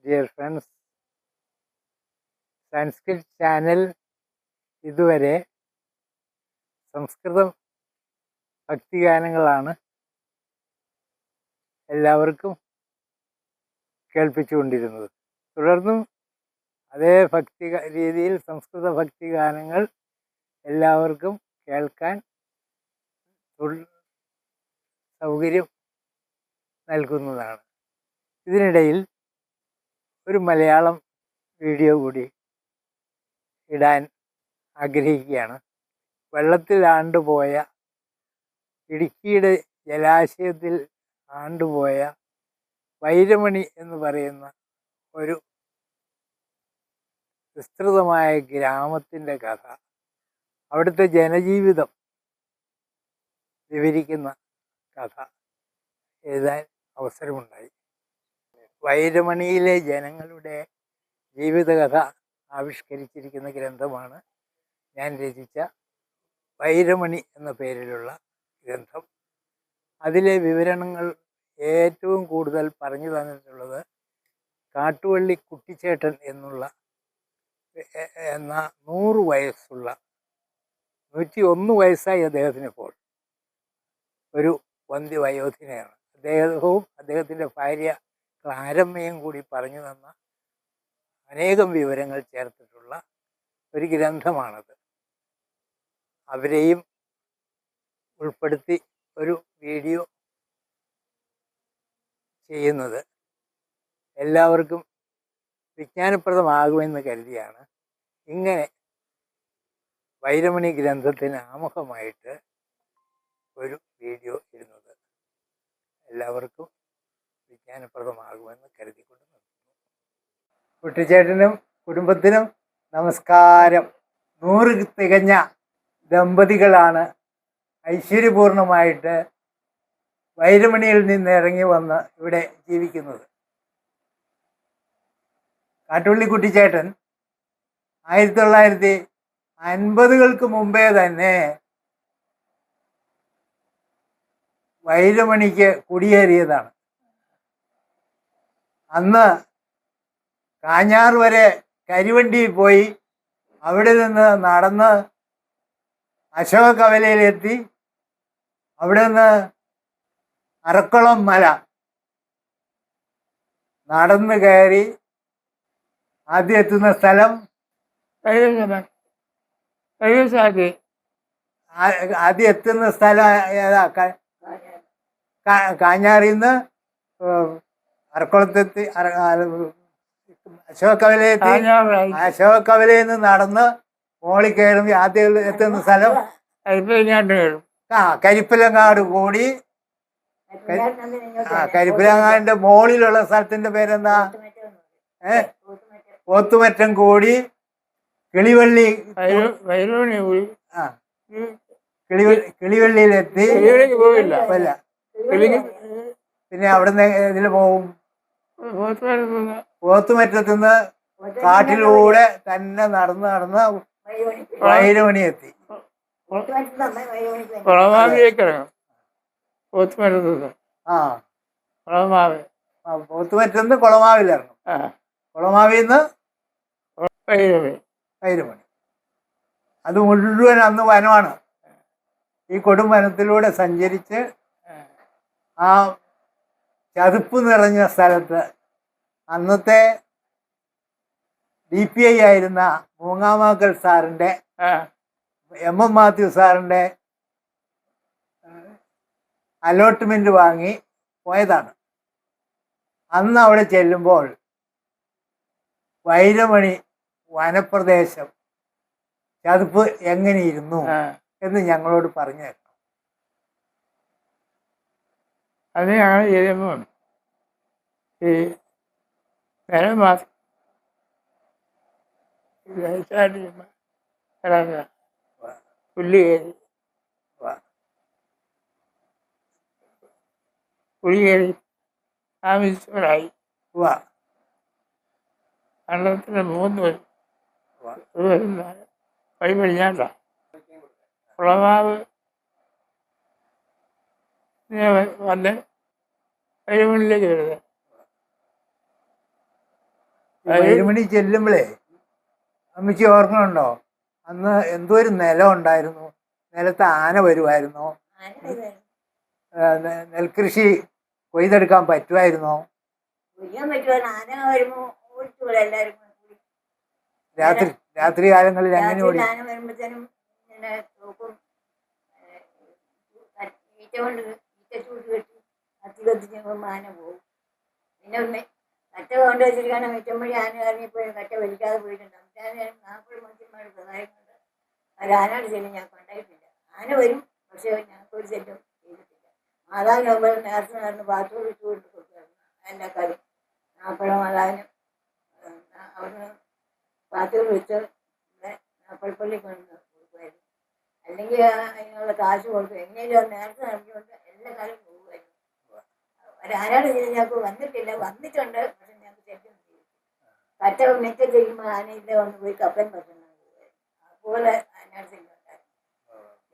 Dear friends, Sanskrit channel ഇതുവരെ സംസ്കൃതം ഭക്തിഗാനങ്ങളാണ് എല്ലാവർക്കും കേൾപ്പിച്ചുകൊണ്ടിരുന്നത്. തുടർന്നും അതേ ഭക്തി രീതിയിൽ സംസ്കൃത ഭക്തിഗാനങ്ങൾ എല്ലാവർക്കും കേൾക്കാൻ സൗകര്യം നൽകുന്നതാണ്. ഇതിനിടയിൽ ഒരു മലയാളം വീഡിയോ കൂടി ഇടാൻ ആഗ്രഹിക്കുകയാണ്. വെള്ളത്തിൽ ആണ്ടുപോയ, ഇടുക്കിയുടെ ജലാശയത്തിൽ ആണ്ടുപോയ വൈരമണി എന്ന് പറയുന്ന ഒരു വിസ്തൃതമായ ഗ്രാമത്തിൻ്റെ കഥ, അവിടുത്തെ ജനജീവിതം വിവരിക്കുന്ന കഥ എഴുതാൻ അവസരമുണ്ടായി. വൈരമണിയിലെ ജനങ്ങളുടെ ജീവിതകഥ ആവിഷ്കരിച്ചിരിക്കുന്ന ഗ്രന്ഥമാണ് ഞാൻ രചിച്ച വൈരമണി എന്ന പേരിലുള്ള ഗ്രന്ഥം. അതിലെ വിവരണങ്ങൾ ഏറ്റവും കൂടുതൽ പറഞ്ഞു തന്നിട്ടുള്ളത് കാട്ടുവള്ളി കുട്ടിച്ചേട്ടൻ എന്ന 100 വയസ്സുള്ള 101 വയസ്സായി അദ്ദേഹത്തിനിപ്പോൾ ഒരു വന്ധ്യവയോധികനാണ്. അദ്ദേഹവും അദ്ദേഹത്തിൻ്റെ ഭാര്യ ക്ലാരമ്മയും കൂടി പറഞ്ഞു തന്ന അനേകം വിവരങ്ങൾ ചേർത്തിട്ടുള്ള ഒരു ഗ്രന്ഥമാണത്. അവരെയും ഉൾപ്പെടുത്തി ഒരു വീഡിയോ ചെയ്യുന്നത് എല്ലാവർക്കും വിജ്ഞാനപ്രദമാകുമെന്ന് കരുതിയാണ് ഇങ്ങനെ വൈരമണി ഗ്രന്ഥത്തിന് ആമുഖമായിട്ട് ഒരു വീഡിയോ ഇടുന്നത്. എല്ലാവർക്കും വിജ്ഞാനപ്രദമാകുമെന്ന് കരുതിക്കൊണ്ട് നിർത്തുന്നു. കുട്ടിച്ചേട്ടനും കുടുംബത്തിനും നമസ്കാരം. 100 തികഞ്ഞ ദമ്പതികളാണ് ഐശ്വര്യപൂർണമായിട്ട് വൈരമണിയിൽ നിന്ന് ഇറങ്ങി വന്ന് ഇവിടെ ജീവിക്കുന്നത്. കാട്ടുവള്ളി കുട്ടിച്ചേട്ടൻ 1950കൾക്ക് മുമ്പേ തന്നെ വൈരമണിക്ക് കുടിയേറിയതാണ്. അന്ന് കാഞ്ഞാർ വരെ കരിവണ്ടിയിൽ പോയി അവിടെ നിന്ന് നടന്ന് അശോക കവലയിലെത്തി. അവിടെ നിന്ന് അറക്കുളം മല നടന്ന് കയറി ആദ്യം എത്തുന്ന സ്ഥലം ആദ്യം എത്തുന്ന സ്ഥലം ഏതാ? കാഞ്ഞാറിൽ നിന്ന് അറക്കുളത്തെത്തി, അശോക കവലയെത്തി. അശോക കവലയിൽ നിന്ന് നടന്ന് മോളിൽ കയറുമ്പോൾ ആദ്യം എത്തുന്ന സ്ഥലം കരിപ്പിലങ്ങാട് കൂടി. കരിപ്പിലങ്ങാടിന്റെ മോളിലുള്ള സ്ഥലത്തിന്റെ പേരെന്താ? പോത്തുമറ്റം കൂടി കിളിവള്ളി. കിളിവള്ളിയിലെത്തി. പിന്നെ അവിടുന്ന് ഇതിൽ പോകും. പോത്തുമറ്റത്തുനിന്ന് കാട്ടിലൂടെ തന്നെ നടന്ന് വൈരമണി എത്തി. പോത്തുമറ്റന്ന് കുളമാവിലിറങ്ങും. കുളമാവിന്ന് വൈരമണി. അത് മുഴുവൻ അന്ന് വനമാണ്. ഈ കൊടും വനത്തിലൂടെ സഞ്ചരിച്ച് ആ ചതുപ്പ് നിറഞ്ഞ സ്ഥലത്ത് അന്നത്തെ DPI ആയിരുന്ന മൂങ്ങാമാക്കൽ സാറിൻ്റെ, MM മാത്യു സാറിൻ്റെ അലോട്ട്മെന്റ് വാങ്ങി പോയതാണ്. അന്ന് അവിടെ ചെല്ലുമ്പോൾ വൈരമണി വനപ്രദേശം ചതുപ്പ് എങ്ങനെയിരുന്നു എന്ന് ഞങ്ങളോട് പറഞ്ഞു തരണം. അത് ഞങ്ങൾ ചെയ്യുമ്പോൾ ഈ നിലമാസം പുള്ളിയേറി താമസിച്ചവരായി. കണ്ടത്തിന് 3 വഴി പടിഞ്ഞാട്ട കുളമാവ് വന്ന് വൈരമണിയിലേക്ക് വരുന്നത്. വൈരമണി ചെല്ലുമ്പോഴേ അമ്മച്ചി ഓർമ്മയുണ്ടോ? അന്ന് എന്തോ ഒരു നിലം ഉണ്ടായിരുന്നു, നിലത്ത് ആന വരുമായിരുന്നോ? നെൽകൃഷി കൊയ്തെടുക്കാൻ പറ്റുമായിരുന്നോ? രാത്രി രാത്രി കാലങ്ങളിൽ എങ്ങനെ ഓടി? ആന പോകും. പിന്നെ കറ്റ കൊണ്ട് വെച്ചിരിക്കാണ് മിറ്റമ്പഴി ആന ഇറങ്ങിപ്പോയി കറ്റ വലിക്കാതെ പോയിട്ടുണ്ട്. 40 മനുഷ്യന്മാർ സഹായം കൊണ്ട് ഒരാനോട് ചെല്ലും ഞാൻ കൊണ്ടായിട്ടില്ല. ആന വരും, പക്ഷേ ഞങ്ങൾക്കൊരു ചെല്ലും ചെയ്തിട്ടില്ല. മാതാവിന് നേരത്തെ ബാത്റൂം ഇട്ട് കൊണ്ട് കൊടുക്കുമായിരുന്നു എല്ലാ കാര്യം. നാപ്പഴം മാതാവിന് അവിടുന്ന് ബാത്റൂം വെച്ച് നാപ്പഴപ്പള്ളി കൊണ്ട് കൊടുക്കുമായിരുന്നു. അല്ലെങ്കിൽ അതിനുള്ള കാശ് കൊടുക്കും. എങ്ങനെയും നേരത്തെ നടത്തിക്കൊണ്ട് എല്ലാ കാര്യം പോകുമായിരുന്നു. ഒരാനോട് ചെല്ലും ഞങ്ങൾക്ക് വന്നിട്ടില്ല, വന്നിട്ടുണ്ട്, പക്ഷെ ഞങ്ങൾക്ക് ചെല്ലും ചെയ്യും. കറ്റ മിറ്റം ചെയ്യുമ്പോൾ ആനയില്ല വന്ന് പോയി കപ്പൻ പറ്റുന്നത് അതുപോലെ ആനയോട് ചെല്ലുണ്ടായിരുന്നു.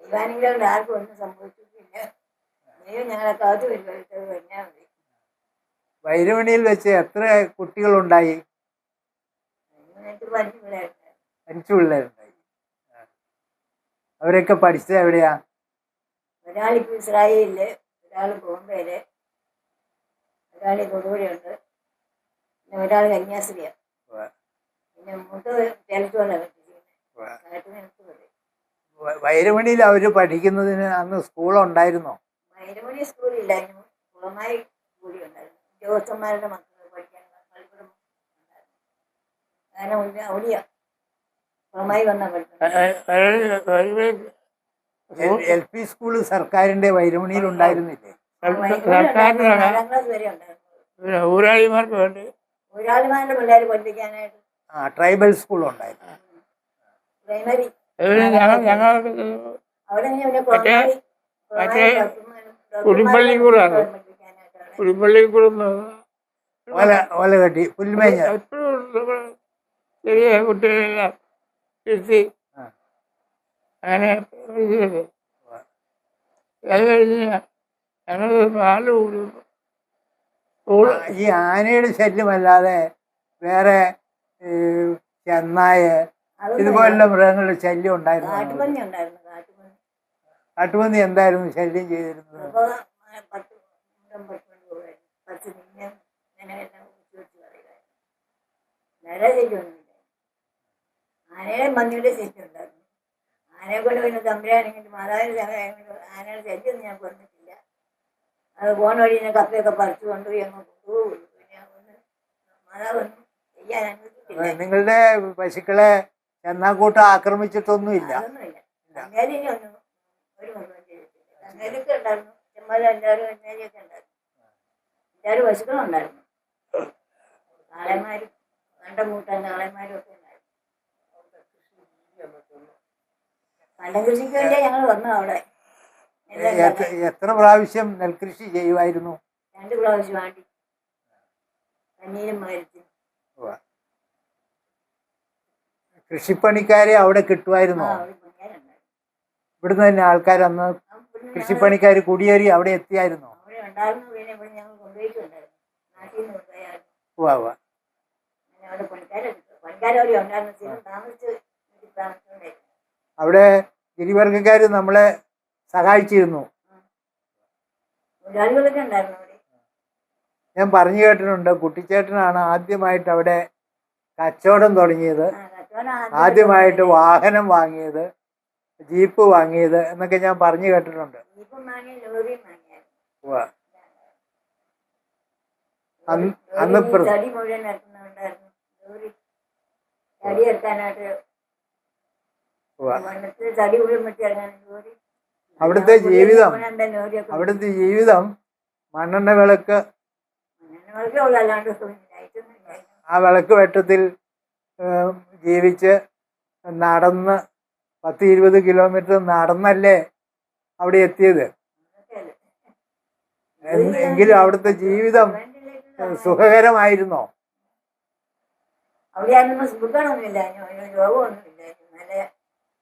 ദൈവാനുഗ്രഹം ആർക്കും ഒന്നും സംഭവിച്ചിട്ടില്ല. ദൈവം ഞങ്ങളെ കാത്തു പരിപാലിച്ചത് കഴിഞ്ഞാൽ മതി. വൈരമണിയിൽ വെച്ച് എത്ര കുട്ടികളുണ്ടായി? 5 പിള്ളേരുണ്ടായിരുന്നു. 5 പിള്ളേരുണ്ടായി. അവരൊക്കെ പഠിച്ചത് എവിടെയാ? ഒരാളിപ്പോൾ ഇസ്രായേലില്, ഒരാൾ ബോംബെയില്, ഒരാൾ തൊടുപുഴയുണ്ട്, പിന്നെ ഒരാൾ കന്യാസ്ത്രീയാണ്. പിന്നെ മൂത്തത് കേരളത്തോടെ വൈരമണിയിൽ അവര് പഠിക്കുന്നതിന് അന്ന് സ്കൂളുണ്ടായിരുന്നോ? വൈരമണി സ്കൂളില്ലായിരുന്നു, കുളമായി കൂടി ഉണ്ടായിരുന്നു. ഉദ്യോഗസ്ഥന്മാരുടെ മക്കൾ പഠിക്കാൻ പള്ളിക്കൂടം ഉണ്ടായിരുന്നു. കാരണം അവിടെയാ കുളമായി വന്നാൽ പഠിക്കുന്നത്. LP സ്കൂള് സർക്കാരിന്റെ വൈരമണിയിൽ ഉണ്ടായിരുന്നില്ലേ? 4ാം ക്ലാസ് വരെ ഉണ്ടായിരുന്നു. ഊരാളിമാർക്ക് വേണ്ടി ഊരാളിമാരുടെ പിള്ളേർ പഠിപ്പിക്കാനായിട്ട് ട്രൈബൽ സ്കൂൾ ഉണ്ടായിരുന്നു. പ്രൈമറി ഞങ്ങൾക്ക് അവിടെ കുടിപ്പള്ളി കൂടാണ്. കുടിപ്പള്ളി കൂടും ഓല കെട്ടി പുൽമേഞ്ഞ എപ്പോഴും ചെറിയ കുട്ടികളെല്ലാം ഇരുത്തി അങ്ങനെ അത് കഴിഞ്ഞ് ഞങ്ങൾ പാല് കൂടും. ഈ ആനയുടെ ശല്യമല്ലാതെ വേറെ ചെന്നായ ഇതുപോലുള്ള മൃഗങ്ങളുടെ ശല്യം ഉണ്ടായിരുന്നു? കാട്ടുപന്നി ഉണ്ടായിരുന്നു. കാട്ടുപന്നി എന്തായിരുന്നു ശല്യം ചെയ്തിരുന്നത്? ആനയുടെ പന്നിയുടെ ശല്യം ഉണ്ടായിരുന്നു. ആനയെ കൊണ്ട് പിന്നെ തമ്പുരാനെങ്കിൽ മാതാവിന്റെ സഹായം കൊണ്ട് ആനയുടെ ശല്യം ഞാൻ പറഞ്ഞിട്ടില്ല. അത് പോണ വഴി ഞാൻ കപ്പയൊക്കെ പറിച്ചു കൊണ്ടുപോയി അങ്ങ് കൊണ്ടുപോകും. പിന്നെ മാതാവൊന്നും ചെയ്യാൻ അനുവദിച്ചിട്ടില്ല. നിങ്ങളുടെ പശുക്കളെ ചെന്നാക്കൂട്ടം ആക്രമിച്ചിട്ടൊന്നുമില്ല? അതൊന്നുമില്ല. അങ്ങേലിനൊന്നും ഒരു മൃഗം ചെയ്തിട്ടില്ല. അങ്ങേലൊക്കെ ഉണ്ടായിരുന്നു. ചെമ്മാലും എല്ലാവരും അങ്ങേലിയൊക്കെ ഉണ്ടായിരുന്നു. എല്ലാവരും പശുക്കളുണ്ടായിരുന്നു. കാളന്മാരും കണ്ടമൂട്ടാൻ കാളന്മാരും ഒക്കെ ഉണ്ടായിരുന്നു. കണ്ടം കൃഷിക്ക് വേണ്ടിയാ ഞങ്ങൾ വന്നു. അവിടെ എത്ര പ്രാവശ്യം നെൽകൃഷി ചെയ്യുമായിരുന്നു? 2 പ്രാവശ്യം ആണ്ടി കഞ്ഞീരും മകരത്തിനും. കൃഷിപ്പണിക്കാരെ അവിടെ കിട്ടുമായിരുന്നോ? ഇവിടുന്ന് തന്നെ ആൾക്കാർ അന്ന് കൃഷിപ്പണിക്കാർ കുടിയേറി അവിടെ എത്തിയായിരുന്നോ? അവിടെ ഉണ്ടായിരുന്നു. പിന്നെ ഇവിടെ ഞങ്ങൾ കൊണ്ടുപോയിട്ടുണ്ടായിരുന്നു. നാട്ടിൽ നിന്ന് കൊണ്ടുപോയായിരുന്നു. അവിടെ പണിക്കാരവിടെ ഉണ്ടായിരുന്നു. താമസിച്ച് താമസിച്ചുകൊണ്ടായിരുന്നു. അവിടെ ഗിരിവർഗക്കാർ നമ്മളെ സഹായിച്ചിരുന്നു. തൊഴിലാളികളൊക്കെ ഉണ്ടായിരുന്നു അവിടെ. ഞാൻ പറഞ്ഞു കേട്ടിട്ടുണ്ട്, കുട്ടിച്ചേട്ടനാണ് ആദ്യമായിട്ട് അവിടെ കച്ചവടം തുടങ്ങിയത്, ആദ്യമായിട്ട് വാഹനം വാങ്ങിയത്, ജീപ്പ് വാങ്ങിയത് എന്നൊക്കെ ഞാൻ പറഞ്ഞു കേട്ടിട്ടുണ്ട്. അന്ന് തടി മുഴുവൻ ഇറക്കുന്നുണ്ടായിരുന്നു. തടി ഇറക്കാനായിട്ട് തടി മുഴുവൻ വെട്ടി ഇറങ്ങാൻ ലോറി. അവിടുത്തെ ജീവിതം മണ്ണെണ്ണ വിളക്ക്, ആ വിളക്ക് വെട്ടത്തിൽ ജീവിച്ച് നടന്ന് 10-20 കിലോമീറ്റർ നടന്നല്ലേ അവിടെ എത്തിയത്. എങ്കിലും അവിടുത്തെ ജീവിതം സുഖകരമായിരുന്നോ? അവിടെ ആയിരുന്നു സുഖമൊന്നുമില്ല, രോഗമൊന്നുമില്ല, നല്ല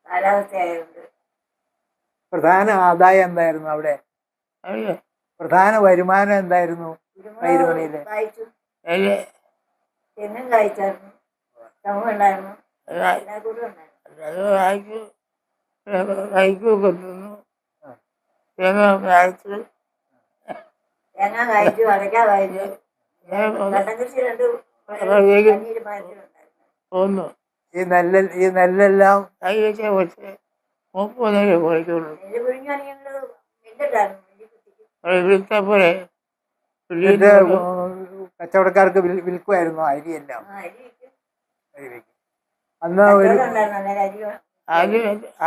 കാലാവസ്ഥയായതുകൊണ്ട്. പ്രധാന ആദായം എന്തായിരുന്നു അവിടെ? പ്രധാന വരുമാനം എന്തായിരുന്നു വൈരമണിയില്? തെങ്ങും കായ്ച്ചായിരുന്നു, കവുങ്ങ് ഉണ്ടായിരുന്നു, കാ- എല്ലാ കൂടെ ഉണ്ടായിരുന്നു. അത് കഴിക്കൊക്കെ തിന്നു. ആ. തേങ്ങ കായ്ച്ച് തേങ്ങ കായ്ച്ചു, അടയ്ക്ക കായ്ച്ചു, ഇങ്ങനെ കണ്ടം കൃഷി രണ്ട് അപ്പോഴത്തേക്കും പനീര് മരത്തിലുണ്ടായിരുന്നു. പോന്നു. ഈ നെല്ലെല്ലാം കൈ വെച്ച പക്ഷേ 30 രൂപ കുറയ്ക്കുള്ളൂ. നെല്ല് പുഴുങ്ങാണെങ്കിൽ ഞങ്ങൾ മില്ലുണ്ടായിരുന്നു, മില്ലിൽ കുത്തിക്കും. അവിടെ വിളിച്ചപ്പോഴേ എന്നിട്ട് പുള്ളിന്ന് കച്ചവടക്കാർക്ക് വിൽക്കുമായിരുന്നു അരിയെല്ലാം. ആ അരി വിൽക്കും. അരി വിൽക്കും. അന്ന് ഒരു കച്ചവടം ഉണ്ടായിരുന്നു, അന്നേരം അരി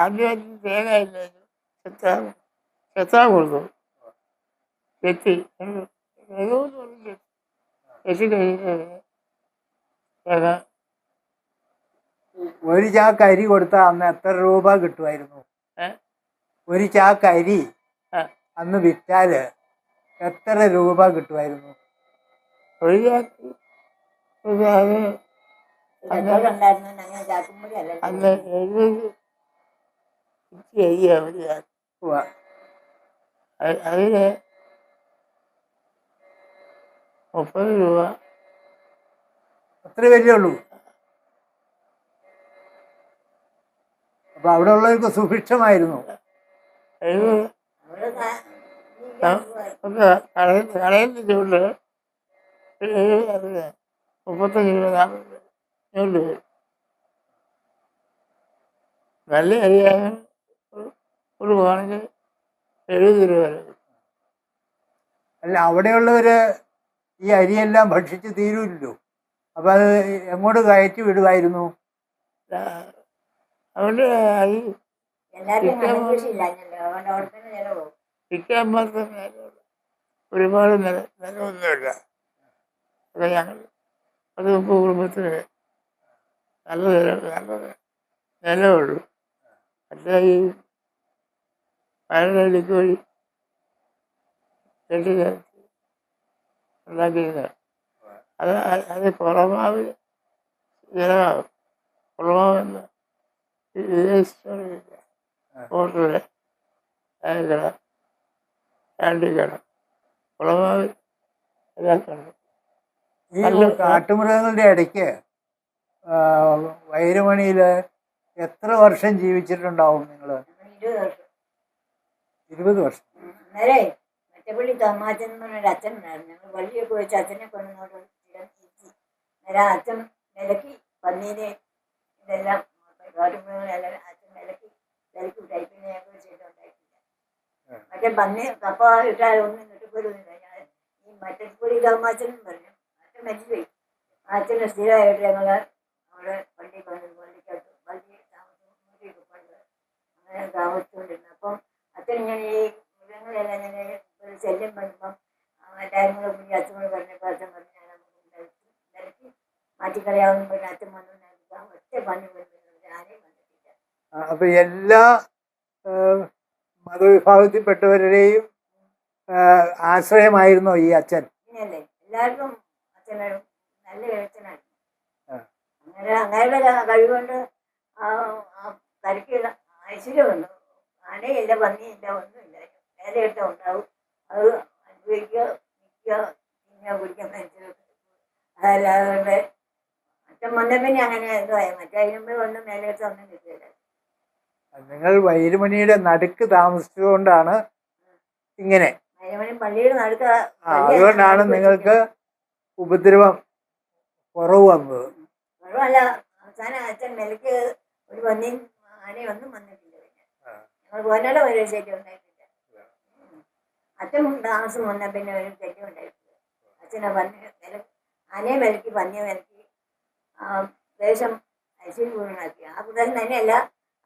ആദ്യം തേങ്ങ ഇല്ലായിരുന്നു. ചെത്താൻ കൊടുത്തു. ചെത്തി ചെത്തി കഴിഞ്ഞിട്ട് തേങ്ങ ഒരു ചാക്ക് അരി കൊടുത്താൽ അന്ന് എത്ര രൂപ കിട്ടുമായിരുന്നു? ഏ? ഒരു ചാക്ക് അരി ആ, അന്ന് വിറ്റാല് എത്ര രൂപ കിട്ടുമായിരുന്നു? ഒരു ചാക്ക് അത് കച്ചവടം ഉണ്ടായിരുന്നു. ഞങ്ങൾ ചാക്കുമ്പടി അല്ല അന്ന് 70 അരിയാണ് ഒരു ചാക്ക്. ഉവ്വ. അതിന് 30 രൂപ. അത്രേ വരികയുള്ളൂ. അപ്പൊ അവിടെ ഉള്ളവർക്ക് സുഭിക്ഷമായിരുന്നു. അത് അവിടെ ഒക്കെ കടയിൽ നിന്നുകൊണ്ട് 35 രൂപ 40 രൂപ. നല്ല അരിയായ ഒരു പോണെങ്കിൽ 70 രൂപ വരെ. അല്ല, അവിടെയുള്ളവര് ഈ അരിയെല്ലാം ഭക്ഷിച്ച് തീരുമല്ലോ. അപ്പൊ അത് എങ്ങോട്ട് കയറ്റി വിടുമായിരുന്നു? അതുകൊണ്ട് അരി എല്ലാവർക്കും കണ്ടം കൃഷി ഇല്ലാഞ്ഞല്ലോ, അതുകൊണ്ട് അവിടെ തന്നെ ചില പോകും. വിൽക്കാൻ മാത്രം ഒരുപാട് നിലമൊന്നുമില്ല. അത് ഞങ്ങൾ 30 കുടുംബത്തിന് നല്ല നിലമുള്ളൂ. പക്ഷേ ഈ പഴനിക്ക് വഴി കെട്ടി ഉണ്ടാക്കിയത് അത് കുറമാവ് ജലമാകും. കുറമാവെന്ന് ഹോട്ടലിലെ കട, ക്യാൻറ്റീൻ കട, കുളമാവ് എല്ലാം കണ്ടു. ഈ കാട്ടുമൃഗങ്ങളുടെ ഇടയ്ക്ക് വൈരമണിയില് എത്ര വർഷം ജീവിച്ചിട്ടുണ്ടാവും നിങ്ങൾ? 20 വർഷം. 20 വർഷം. അന്നേരേ മറ്റപ്പള്ളി തമ്മാച്ചൻ എന്ന് പറഞ്ഞൊരു അച്ഛൻ ഉണ്ടായിരുന്നു. ഞങ്ങൾ പള്ളിയൊക്കെ വെച്ച് അച്ഛനെ കൊണ്ടുവന്നോട്ട് ഇരുത്തി. അന്നേരം അച്ഛൻ വിലക്കി പന്നീനെ ഇതെല്ലാം കാട്ടുമൃഗങ്ങളെല്ലാം അച്ഛൻ വിലക്കി ടൈപ്പിനെ ഞങ്ങൾക്ക് ചെയ്തുണ്ടായിട്ടില്ല. മറ്റേ പന്നി കപ്പ ഇട്ടാലൊന്നും കിട്ടിപ്പോരുന്നില്ല. ഞാൻ ഈ മറ്റപ്പള്ളി തമ്മാച്ചനും പറഞ്ഞു, അച്ഛൻ മരിച്ചുപോയി. ആ അച്ഛൻ്റെ സ്ഥിരമായിട്ട് ഞങ്ങൾ അവിടെ പള്ളിക്കകത്ത് പള്ളി അങ്ങനെ താമസിച്ചുകൊണ്ടിരുന്നു. അപ്പം അച്ഛൻ ഇങ്ങനെ ഈ മൃഗങ്ങളെല്ലാം ഇങ്ങനെ ഒരു ശല്യം വരുമ്പം എല്ലാവരും കൂടെ മുന്നിൽ അച്ഛനോട് പറഞ്ഞപ്പോൾ അച്ഛൻ പറഞ്ഞു, ഞാൻ നിലയ്ക്ക് മാറ്റിക്കളയാവുന്ന പറഞ്ഞ് അച്ഛൻ വന്നു. ഒറ്റ പണി വരുന്നത് ആരെയും വന്നിട്ടില്ല. അപ്പൊ എല്ലാ മതവിഭാഗത്തിൽപ്പെട്ടവരുടെയും ആശ്രയമായിരുന്നോ ഈ അച്ഛൻ? ഇങ്ങനെയല്ലേ എല്ലാവർക്കും അച്ഛനും നല്ല അച്ഛനായിരുന്നു. അങ്ങനെയുള്ള കഴിവുകൊണ്ട് കരയ്ക്ക് ഐശ്വര്യമുണ്ട്. ആനയില്ല, പന്നിയില്ല, ഒന്നുമില്ല. വേലയിട്ട ഉണ്ടാവും. അത് അനുഭവിക്കുക, നിൽക്കുക, തിന്നുക, കുടിക്കുക, മനുഷ്യർക്ക്. അതല്ലാതെ കൊണ്ട് അച്ഛൻ വന്ന പിന്നെ അങ്ങനെ ഇതായി. മറ്റേ ഒന്നും മേലെടുത്ത് ഒന്നും കിട്ടിയില്ല. നിങ്ങൾ വൈരമണിയുടെ നടുക്ക് താമസിച്ചുകൊണ്ടാണ് ഇങ്ങനെ. വൈരമണി പള്ളിയുടെ നടുക്ക. അതുകൊണ്ടാണ് നിങ്ങൾക്ക് ഉപദ്രവം കുറവ് വന്നത്. കുറവല്ല, അവസാനം അച്ഛൻ നിലയ്ക്ക് ഒരു പന്നിയും ആനയൊന്നും വന്നിട്ടില്ല. പിന്നെ ഞങ്ങൾ പോന്നയുടെ ഒരു ശല്യം ഉണ്ടായിട്ടില്ല. അച്ഛൻ താമസം വന്ന പിന്നെ ഒരു ശല്യം ഉണ്ടായിട്ടില്ല. അച്ഛനെ ആനയെ വിലക്കി, പന്നിയെ വിലക്കി, ദേശം ഐശ്വര്യപൂർണ്ണമാക്കി. ആ പ്രദേശം തന്നെയല്ല,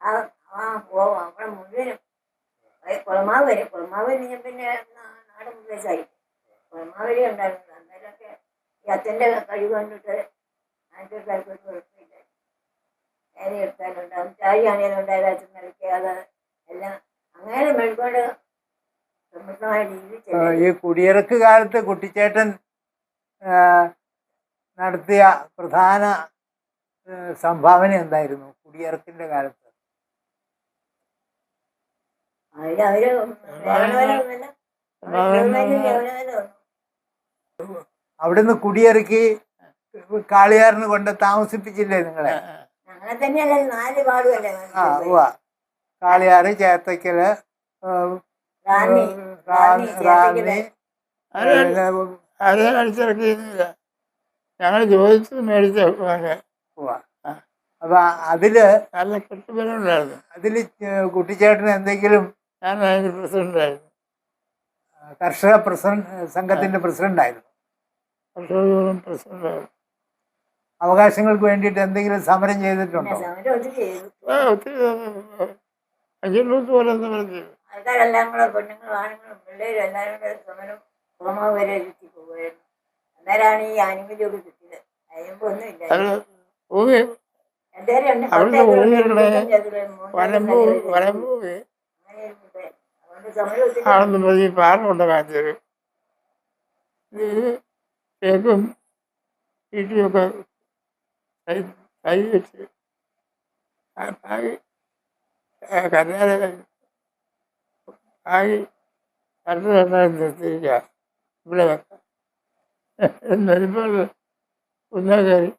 അവിടെ മുഴുവനും കുളമാവ് വരെ. കുളമാവ് കഴിഞ്ഞ പിന്നെ നാടൻ പ്രദേശമായി. കുളമാവ് വരെ ഉണ്ടായിരുന്നു. അന്നേരമൊക്കെ ഈ അച്ഛൻ്റെ കഴിവ് കണ്ടിട്ട് ആൾക്കാർക്ക് ഒരു കുഴപ്പമില്ല. വേറെ എടുത്താലുണ്ടാവും, ചാഴിയാണേലും ഉണ്ടായത് അച്ഛൻ നിലയ്ക്കാതെ എല്ലാം അങ്ങനെ മേൽക്കൊണ്ട് സമൃദ്ധമായ രീതിയിൽ. ഈ കുടിയിറക്ക് കാലത്ത് കുട്ടിച്ചേട്ടൻ നടത്തിയ പ്രധാന സംഭാവന എന്തായിരുന്നു കുടിയിറക്കിന്റെ കാലത്ത്? അവര് അവിടുന്ന് കുടിയിറക്കി കാളിയാറിന് കൊണ്ട് താമസിപ്പിച്ചില്ലേ നിങ്ങളെ? ഞങ്ങളെ തന്നെയല്ലേ 4 വാർഡുമല്ലേ ആ ഉവ്വ. കാളിയാറ്, ചേർത്തക്കല്, റാന്നി റാന്നി, ചേർത്തക്കല്. അത് അടിച്ചിറക്കിയിരുന്നില്ല. ഞങ്ങൾ ചോദിച്ചു മേടിച്ച ഉവ്വ. അപ്പൊ അതില് നല്ല കെട്ടുബലമുണ്ടായിരുന്നു. അതില് കുട്ടിച്ചേട്ടന് എന്തെങ്കിലും ഞാൻ അതിന് പ്രസിഡന്റായിരുന്നു. കർഷക സംഘത്തിന്റെ പ്രസിഡന്റായിരുന്നു. കർഷകരും പ്രസിഡന്റായിരുന്നു. അവകാശങ്ങൾക്ക് വേണ്ടിയിട്ട് എന്തെങ്കിലും സമരം ചെയ്തിട്ടുണ്ടോ? സമരം ഒത്തിരി ചെയ്തു. ഒത്തിരി അഞ്ചൂറ് പോലെ സമരം ചെയ്തു. ആൾക്കാരെല്ലാം കൂടെ പെണ്ണുങ്ങളും ആണുങ്ങളും പിള്ളേരും എല്ലാവരും കൂടെ സമരം ഹോമം വരെ എത്തി പോകുമായിരുന്നു. അന്നേരമാണ് ഈ ആനുകൂല്യമൊക്കെ കിട്ടിയത്. അതിനുമ്പോ ഒന്നുമില്ല. അത് ഭൂമി എന്തേലും ഉണ്ട്. അവിടുത്തെ ഭൂമികളുടെ 3 വനംഭൂമി അതുകൊണ്ട് സമരം ഒത്തിരി ആണെന്ന് പറഞ്ഞ് പാറ കൊണ്ട് കാണിച്ചു തരും. ഇത് തേക്കും ഈട്ടിയൊക്കെ കൈ വെച്ച് കന്യാരെ ആയി നിർത്തിയിരിക്കുക. ഇവിടെ വെക്കാം എന്നപ്പോൾ ഒന്നാ കയറി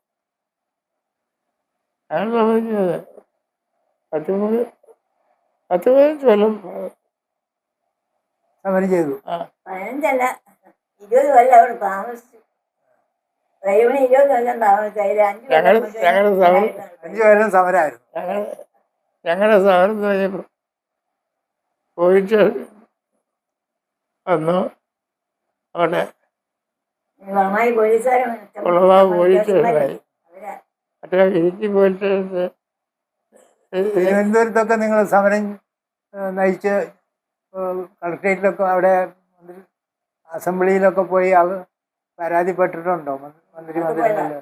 അയാൾ സമ്മതിക്കുന്നത് 10-15 കൊല്ലം. സമരം ചെയ്തു. 15 അല്ല 20 കൊല്ലം അവിടെ താമസിച്ചു. 20 കൊല്ലം താമസിച്ചു. അതിൽ 5 കൊല്ലം സമരമായിരുന്നു. ഞങ്ങളുടെ സമരം കഴിഞ്ഞപ്പോൾ പോയിട്ട് വന്നു. അവിടെ വളമായി പോലീസുകാരും കുളമാവ് പോലീസുകാരായി. മറ്റേ ഇടുക്കി പോലീസ് തിരുവനന്തപുരത്തൊക്കെ നിങ്ങൾ സമരം നയിച്ച് കളക്ട്രേറ്റിലൊക്കെ അവിടെ അസംബ്ലിയിലൊക്കെ പോയി പരാതിപ്പെട്ടിട്ടുണ്ടോ? മന്ത്രിമന്ദിരങ്ങളിൽ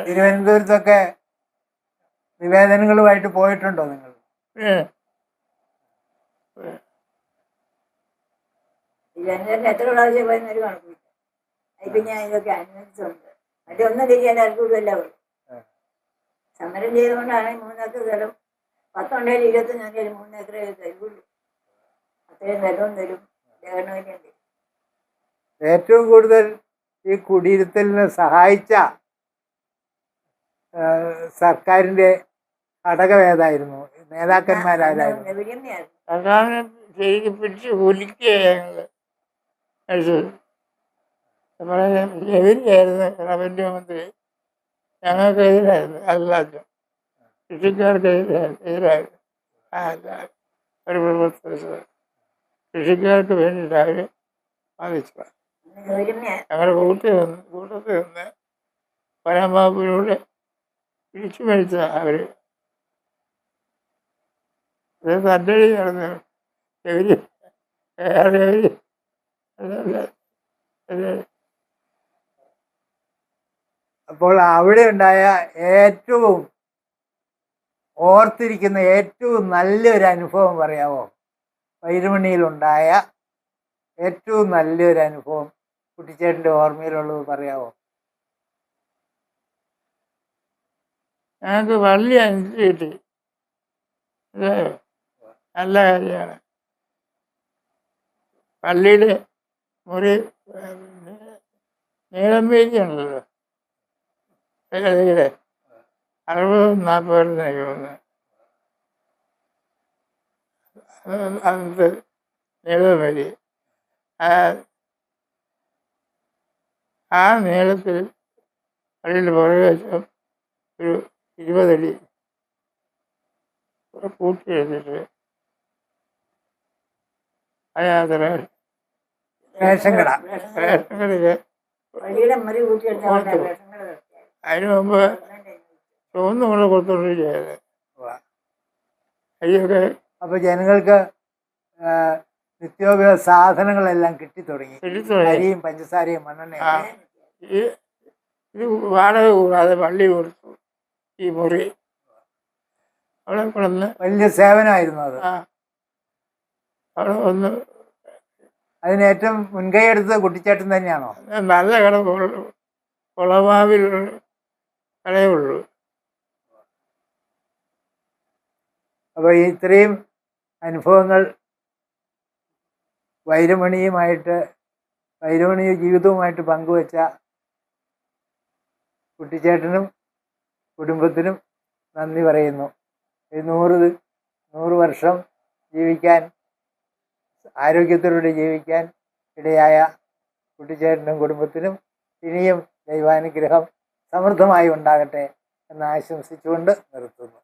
തിരുവനന്തപുരത്തൊക്കെ നിവേദനങ്ങളുമായിട്ട് പോയിട്ടുണ്ടോ നിങ്ങൾ? എത്ര പ്രാവശ്യം പോയെന്നൊരു കണക്കില്ല. അതിപ്പോ ഞാൻ ഇതൊക്കെ അനുവദിച്ചുണ്ട്. മറ്റേ ഒന്നും തിരിയാൻ ആർക്കൂടുമല്ല. സമരം ചെയ്തുകൊണ്ടാണ് 3 ഏക്കർ സ്ഥലം 10 ഉണ്ടെങ്കിൽ 25 3 ഏക്കറേ തരുള്ളൂ. അത്രയും സ്ഥലവും തരും ഗവൺമെന്റ്. ഏറ്റവും കൂടുതൽ ഈ കുടിയിരുത്തലിനെ സഹായിച്ച സർക്കാരിന്റെ ഘടകം ഏതായിരുന്നു? നേതാക്കന്മാരായിരുന്നു? സർക്കാരിനെ ശരിക്കും പിടിച്ച് കുലിക്കുകയാണ്. നമ്മുടെ എതിരായിരുന്നു റവന്യൂ മന്ത്രി. ഞങ്ങൾക്ക് എതിരായിരുന്നു. അല്ലാതെ കൃഷിക്കാർക്ക് എതിരായിരുന്നു. ഒരു പ്രവർത്തനം കൃഷിക്കാർക്ക് വേണ്ടിയിട്ട് അവർ ബാധിച്ചു. ഞങ്ങളുടെ കൂട്ടത്തിൽ നിന്ന് പരമാവധിയിലൂടെ പിടിച്ചു മേടിച്ച അവർ തല്ലടി നടന്നു. അപ്പോൾ അവിടെ ഉണ്ടായ ഏറ്റവും ഓർത്തിരിക്കുന്ന ഏറ്റവും നല്ലൊരു അനുഭവം പറയാമോ? വൈരമണിയിലുണ്ടായ ഏറ്റവും നല്ലൊരു അനുഭവം കുട്ടിച്ചേട്ടൻ്റെ ഓർമ്മയിലുള്ളത് പറയാമോ? ഞങ്ങൾക്ക് വലിയ അനുഭവം കിട്ടി. നല്ല കാര്യമാണ്. പള്ളിയുടെ മുറി നീളം വീതിയുണ്ടല്ലോ, 60-40 നീളമുണ്ട്. അന്നത്തെ നീളം വരി ആ നീളത്തിൽ പള്ളിയുടെ പുറകെ വശം ഒരു 20 അടി കൂട്ടി എടുത്തിട്ട് അതിനകത്ത് റേഷൻ കട കടയില് അതിന് മുമ്പ് ചുവന്ന കൊണ്ട് കൊടുത്തോണ്ടിരിക്കുകയായിരുന്നു. അയ്യൊക്കെ അപ്പൊ ജനങ്ങൾക്ക് നിത്യോപയോഗ സാധനങ്ങളെല്ലാം കിട്ടിത്തുടങ്ങി. അരിയും പഞ്ചസാരയും മണ്ണെണ്ണയും. ഇത് വാടക കൂടാതെ പള്ളി കൊടുത്തു ഈ മുറി. അവിടെ കിടന്ന് വലിയ സേവനമായിരുന്നു അത്. അവിടെ വന്ന് അതിന് ഏറ്റവും മുൻകൈ എടുത്തത് കുട്ടിച്ചേട്ടൻ തന്നെയാണോ? നല്ല കട കുളമാവിൽ കടയുള്ളൂ. അപ്പോൾ ഇത്രയും അനുഭവങ്ങൾ വൈരമണി ജീവിതവുമായിട്ട് പങ്കുവച്ച കുട്ടിച്ചേട്ടനും കുടുംബത്തിനും നന്ദി പറയുന്നു. ഈ 100 വർഷം ജീവിക്കാൻ, ആരോഗ്യത്തോടെ ജീവിക്കാൻ ഇടയായ കുട്ടിച്ചേട്ടനും കുടുംബത്തിനും ഇനിയും ദൈവാനുഗ്രഹം സമൃദ്ധമായി ഉണ്ടാകട്ടെ എന്ന് ആശംസിച്ചുകൊണ്ട് നിർത്തുന്നു.